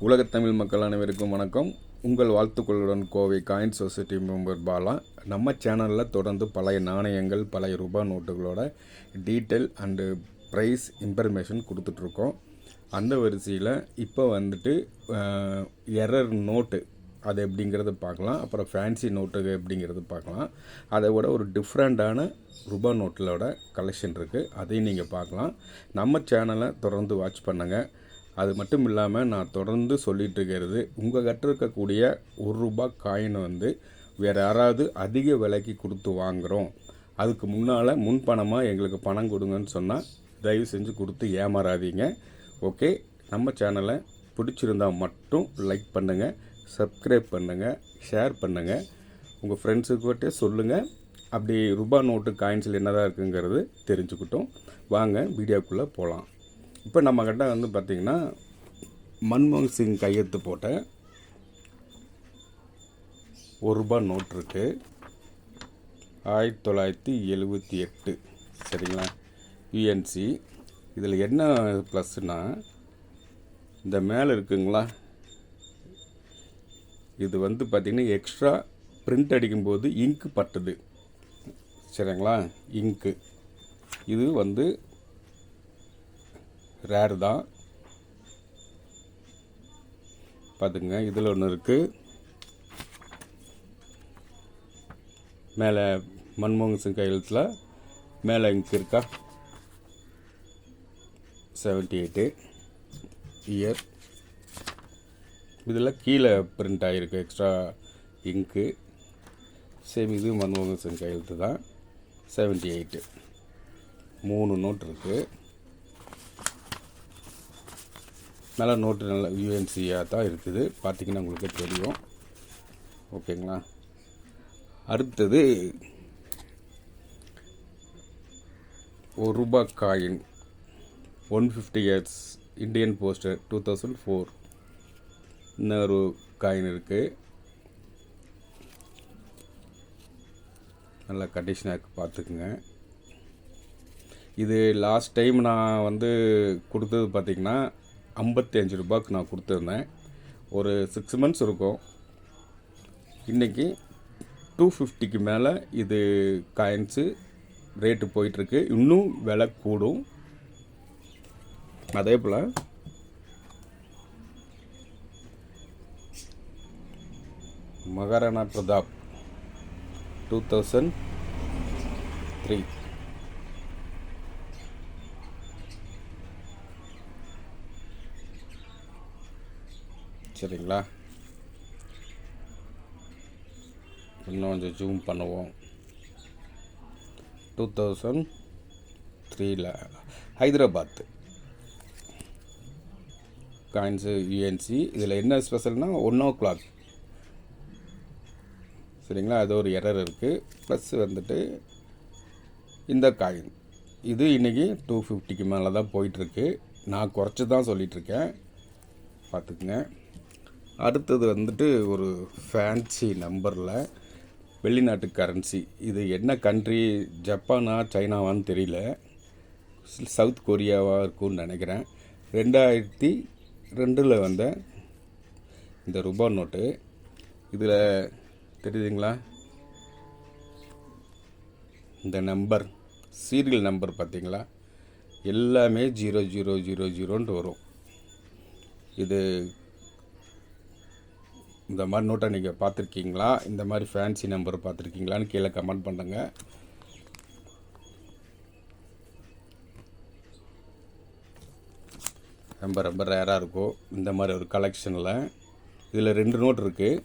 உலகத் தமிழ் மக்கள் அனைவருக்கும் வணக்கம். உங்கள் வாழ்த்துக்களுடன் Kovai coin society member Bala. நம்ம சேனலில் தொடர்ந்து பழைய நாணயங்கள், பழைய ரூபாய் நோட்டுகளோட டீட்டெயில் அண்டு ப்ரைஸ் இன்ஃபர்மேஷன் கொடுத்துட்ருக்கோம். அந்த வரிசையில் இப்போ வந்துட்டு எரர் நோட்டு அது எப்படிங்கிறத பார்க்கலாம். அப்புறம் ஃபேன்சி நோட்டு எப்படிங்கிறது பார்க்கலாம். அதை விட ஒரு டிஃப்ரெண்ட்டான ரூபாய் நோட்டிலோட கலெக்ஷன் இருக்குது, அதையும் நீங்கள் பார்க்கலாம். நம்ம சேனலை தொடர்ந்து வாட்ச் பண்ணுங்கள். அது மட்டும் இல்லாமல் நான் தொடர்ந்து சொல்லிகிட்டு இருக்கிறது, உங்கள் கிட்ட இருக்கக்கூடிய ₹1 காயினை வேறு யாராவது அதிக விலைக்கு கொடுத்து வாங்குகிறோம், அதுக்கு முன்னால் முன்பணமாக எங்களுக்கு பணம் கொடுங்கன்னு சொன்னால் தயவு செஞ்சு கொடுத்து ஏமாறாதீங்க. ஓகே, நம்ம சேனலை பிடிச்சிருந்தால் மட்டும் லைக் பண்ணுங்கள், சப்ஸ்கிரைப் பண்ணுங்கள், ஷேர் பண்ணுங்கள், உங்கள் ஃப்ரெண்ட்ஸுக்கிட்டே சொல்லுங்கள். அப்படி ரூபாய் நோட்டு காயின்ஸில் என்னதான் இருக்குங்கிறது தெரிஞ்சுக்கிட்டோம். வாங்க வீடியோக்குள்ளே போகலாம். இப்போ நம்மக்கிட்ட பார்த்திங்கன்னா மன்மோகன் சிங் கையெழுத்து போட்ட ₹1 நோட் இருக்குது, 1978. சரிங்களா, யுஎன்சி. இதில் என்ன ப்ளஸ்னால், இந்த மேலே இருக்குங்களா, இது பார்த்திங்கன்னா எக்ஸ்ட்ரா பிரிண்ட் அடிக்கும்போது இங்கு பட்டுது. சரிங்களா, இங்கு இது ரேர் தான். பார்த்துங்க, இதில் ஒன்று இருக்குது. மேலே மன்மோகன் சிங் கையெழுத்தில் மேலே இங்கு இருக்கா, 78 இயர். இதில் கீழே பிரிண்ட் ஆகிருக்கு எக்ஸ்ட்ரா இங்கு. சேம் இது மன்மோகன் சிங் கையெழுத்து தான், 78. 3 நோட் இருக்குது. நல்ல நோட்டு, நல்ல யூஎன்சியாக தான் இருக்குது. பார்த்திங்கன்னா உங்களுக்கு தெரியும். ஓகேங்களா. அடுத்தது ₹1 காயின் 150 இயர்ஸ் இந்தியன் போஸ்டர் 2004. இன்னொரு காயின் இருக்குது, நல்ல கண்டிஷனாக பார்த்துக்குங்க. இது லாஸ்ட் டைம் நான் கொடுத்தது பார்த்திங்கன்னா ₹55 நான் கொடுத்துருந்தேன். ஒரு 6 months இருக்கும். இன்றைக்கி 250க்கு மேலே இது காயின்ஸு ரேட்டு போயிட்டுருக்கு. இன்னும் விலை கூடும். அதே போல் மகாராணா பிரதாப் 2003. சரிங்களா, இன்னும் கொஞ்சம் ஜூம் பண்ணுவோம். 2003 ஹைதராபாத் காயின்ஸு யூஎன்சி. இதில் என்ன ஸ்பெஷல்னால் 1 சரிங்களா, அது ஒரு எரர் இருக்குது. ப்ளஸ் இந்த காயின் இது இன்றைக்கி 250க்கு மேலே தான் போயிட்டுருக்கு. நான் குறைச்சி தான் சொல்லிகிட்ருக்கேன், பார்த்துக்குங்க. அடுத்தது ஒரு ஃபேன்சி நம்பரில் வெளிநாட்டு கரன்சி. இது என்ன கண்ட்ரி, ஜப்பானா சைனாவான்னு தெரியல, சவுத் கொரியாவாக இருக்கும்னு நினைக்கிறேன். 2002 வந்த இந்த ரூபாய் நோட்டு. இதில் தெரியுதுங்களா, இந்த நம்பர், சீரியல் நம்பர் பார்த்திங்களா, எல்லாமே 0000 வரும். இது இந்த மாதிரி நோட்டை நீங்கள் பார்த்துருக்கீங்களா, இந்த மாதிரி ஃபேன்சி நம்பர் பார்த்துருக்கீங்களான்னு கீழே கமெண்ட் பண்ணுங்க. ரொம்ப ரேராக இருக்கும் இந்த மாதிரி ஒரு கலெக்ஷனில். இதில் 2 நோட் இருக்குது.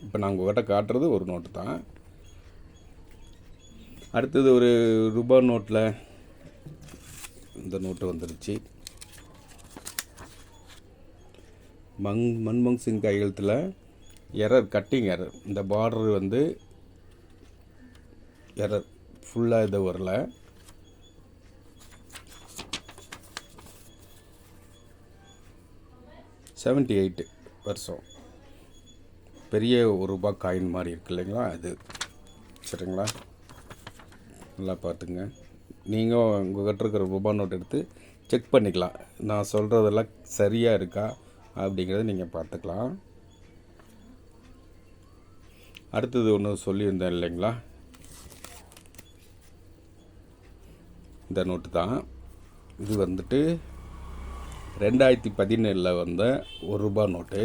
இப்போ நான் உங்கள்கிட்ட காட்டுறது ஒரு நோட்டு தான். அடுத்தது ஒரு ரூபாய் நோட்டில் இந்த நோட்டு வந்துருச்சு. மன்மோகன் சிங் கையெழுத்தில் எரர், கட்டிங் எரர். இந்த பார்டர் எரர், ஃபுல்லாக இது வரல. $78 வருஷம். பெரிய ₹1 காயின் மாதிரி இருக்கு இல்லைங்களா, அது. சரிங்களா, நல்லா பார்த்துங்க. நீங்கள் உங்கள்கிட்ட இருக்கிற ரூபாய் நோட் எடுத்து செக் பண்ணிக்கலாம். நான் சொல்கிறதெல்லாம் சரியாக இருக்கா, அப்படிங்கிறத நீங்கள் பார்த்துக்கலாம். அடுத்தது ஒன்று சொல்லியிருந்தேன் இல்லைங்களா, இந்த நோட்டு தான். இது வந்துட்டு 2017 வந்த ₹1 நோட்டு.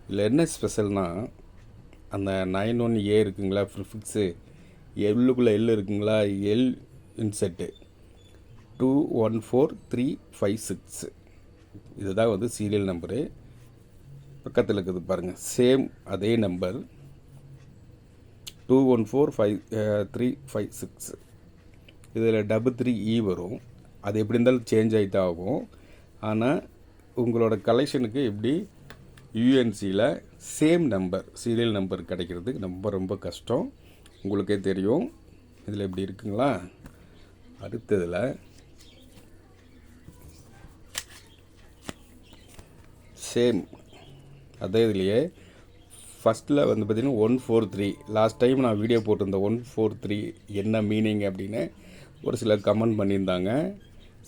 இதில் என்ன ஸ்பெஷல்னால், அந்த 91A இருக்குங்களா, ப்ரிஃபிக்ஸு எல்லுக்குள்ளே எல் இருக்குங்களா, எல் இன்செட்டு 214356 இதுதான் வந்து சீரியல் நம்பரு. பக்கத்தில் இருக்குது பாருங்கள், சேம் அதே நம்பர் 214356. இதில் 33E வரும். அது எப்படி இருந்தாலும் சேஞ்ச் ஆகிட்டு ஆகும். ஆனால் உங்களோட கலெக்ஷனுக்கு எப்படி யூஎன்சியில் சேம் நம்பர் சீரியல் நம்பர் கிடைக்கிறது ரொம்ப ரொம்ப கஷ்டம், உங்களுக்கே தெரியும். இதில் எப்படி இருக்குங்களா. அடுத்ததில் சேம் அதே இதுலேயே ஃபஸ்ட்டில் வந்து பார்த்திங்கன்னா 143. லாஸ்ட் டைம் நான் வீடியோ போட்டிருந்தேன் 143 என்ன மீனிங் அப்படின்னு ஒரு சிலர் கமெண்ட் பண்ணியிருந்தாங்க,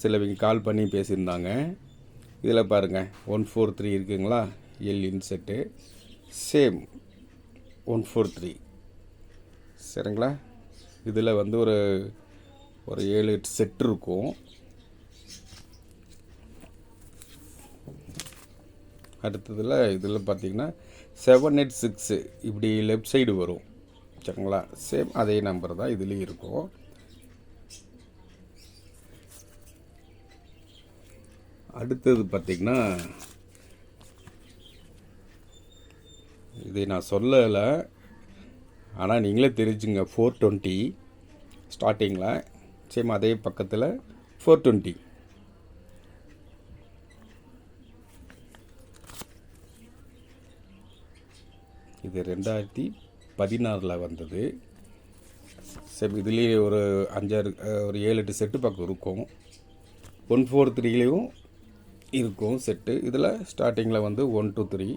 சிலவங்க கால் பண்ணி பேசியிருந்தாங்க. இதில் பாருங்கள் 143 இருக்குங்களா, எல் இன்செட்டு சேம் 143 சரிங்களா. இதில் வந்து ஒரு 7-8 செட் இருக்கும். அடுத்ததில் இதில் பார்த்திங்கன்னா 786 இப்படி லெஃப்ட் சைடு வரும் சரிங்களா. சேம் அதே நம்பர் தான் இதுலேயும் இருக்கும். அடுத்தது பார்த்திங்கன்னா, இதை நான் சொல்லலை, ஆனால் நீங்களே தெரிஞ்சுங்க. 420 ஸ்டார்டிங்கில், சேம் அதே பக்கத்தில் 420. இது 2016 வந்தது. சரி, இதுலேயே ஒரு 7-8 செட்டு பக்கம் இருக்கும். 143லேயும் இருக்கும் செட்டு. இதில் ஸ்டார்டிங்கில் வந்து 123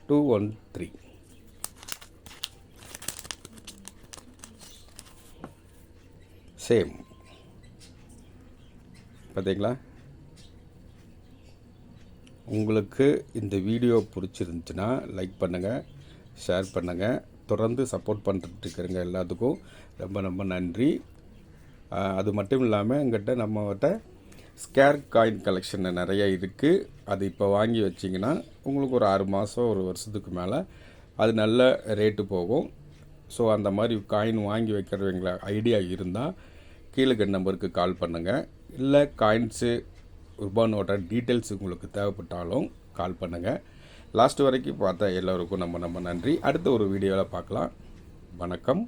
213 சேம். பார்த்தீங்களா. உங்களுக்கு இந்த வீடியோ பிடிச்சிருந்துச்சுன்னா லைக் பண்ணுங்கள், ஷேர் பண்ணுங்கள். தொடர்ந்து சப்போர்ட் பண்ணிட்டு இருக்கிறங்க எல்லாத்துக்கும் ரொம்ப ரொம்ப நன்றி. அது மட்டும் இல்லாமல் எங்கிட்ட நம்மகிட்ட ஸ்கேர் காயின் கலெக்ஷன் நிறைய இருக்குது. அது இப்போ வாங்கி வச்சிங்கன்னா உங்களுக்கு ஒரு 6 மாதம் 1 வருஷத்துக்கு மேலே அது நல்ல ரேட்டு போகும். ஸோ அந்த மாதிரி காயின் வாங்கி வைக்கிறவங்கள ஐடியா இருந்தால் கீழே நம்பருக்கு கால் பண்ணுங்கள். இல்லை காயின்ஸு ரூபானோட டீட்டெயில்ஸ் உங்களுக்கு தேவைப்பட்டாலும் கால் பண்ணுங்கள். லாஸ்ட் வரைக்கும் பார்த்தா எல்லோருக்கும் ரொம்ப நன்றி. அடுத்த ஒரு வீடியோவில் பார்க்கலாம். வணக்கம்.